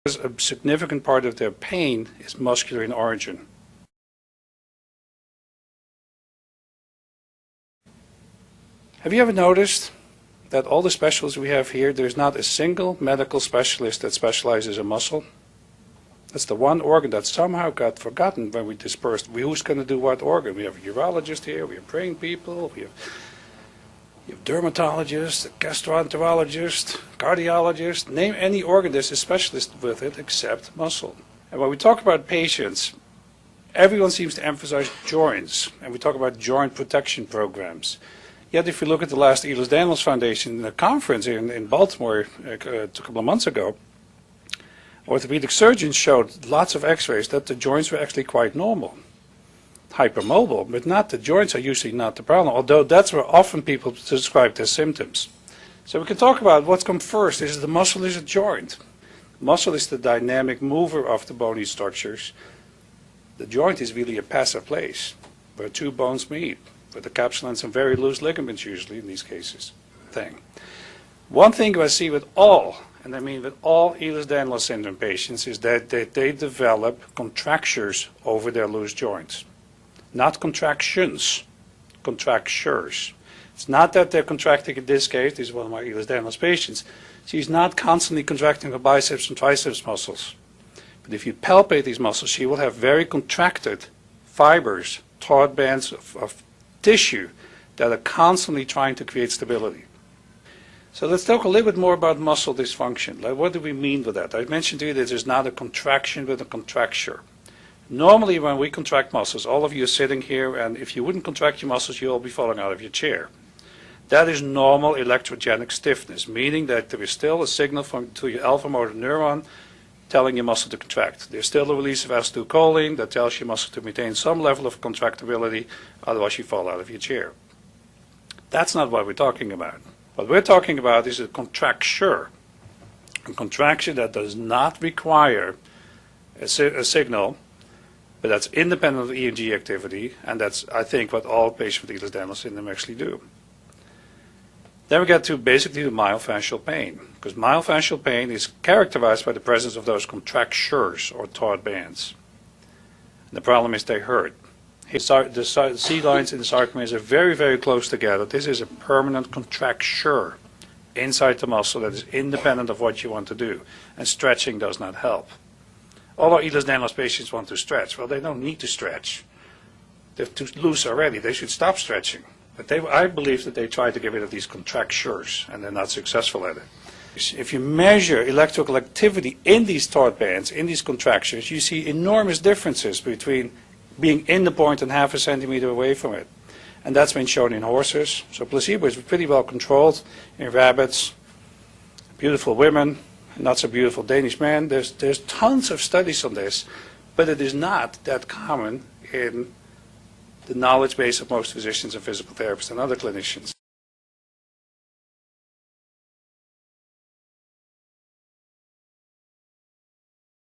A significant part of their pain is muscular in origin. Have you ever noticed that all the specialists we have here, there's not a single medical specialist that specializes in muscle? That's the one organ that somehow got forgotten when we dispersed. Who's going to do what organ? We have a urologist here, we have brain people, we have dermatologists, gastroenterologist, cardiologist. Name any organ, there's a specialist with it except muscle. And when we talk about patients, everyone seems to emphasize joints, and we talk about joint protection programs. Yet if you look at the last Ehlers-Danlos Foundation conference here in Baltimore a couple of months ago, orthopedic surgeons showed lots of x-rays that the joints were actually quite normal. Hypermobile, but not the joints are usually not the problem, although that's where often people describe their symptoms. So we can talk about what's come first. Is it the muscle, is it joint? Muscle is the dynamic mover of the bony structures. The joint is really a passive place where two bones meet, with the capsule and some very loose ligaments usually in these cases. One thing I see with all, and I mean with all Ehlers-Danlos syndrome patients, is that they develop contractures over their loose joints. Not contractions, contractures. It's not that they're contracting in this case. This is one of my Ehlers-Danlos patients. She's not constantly contracting her biceps and triceps muscles. But if you palpate these muscles, she will have very contracted fibers, taut bands of tissue that are constantly trying to create stability. So let's talk a little bit more about muscle dysfunction. Like, what do we mean with that? I mentioned to you that there's not a contraction but a contracture. Normally when we contract muscles, all of you are sitting here, and if you wouldn't contract your muscles, you'll all be falling out of your chair. That is normal electrogenic stiffness, meaning that there is still a signal to your alpha motor neuron telling your muscle to contract. There's still a release of acetylcholine that tells your muscle to maintain some level of contractibility, otherwise you fall out of your chair. That's not what we're talking about. What we're talking about is a contracture, a contraction that does not require a signal, but that's independent of EMG activity, and that's, I think, what all patients with Ehlers-Danlos syndrome actually do. Then we get to basically the myofascial pain, because myofascial pain is characterized by the presence of those contractures or taut bands. And the problem is they hurt. The C lines in the sarcomeres are very, very close together. This is a permanent contracture inside the muscle that is independent of what you want to do, and stretching does not help. All our Ehlers-Danlos patients want to stretch. Well, they don't need to stretch. They're too loose already. They should stop stretching. But I believe that they try to get rid of these contractures, and they're not successful at it. If you measure electrical activity in these taut bands, in these contractures, you see enormous differences between being in the point and half a centimeter away from it. And that's been shown in horses. So placebo is pretty well controlled in rabbits, beautiful women, not so beautiful Danish men. There's tons of studies on this, but it is not that common in the knowledge base of most physicians and physical therapists and other clinicians.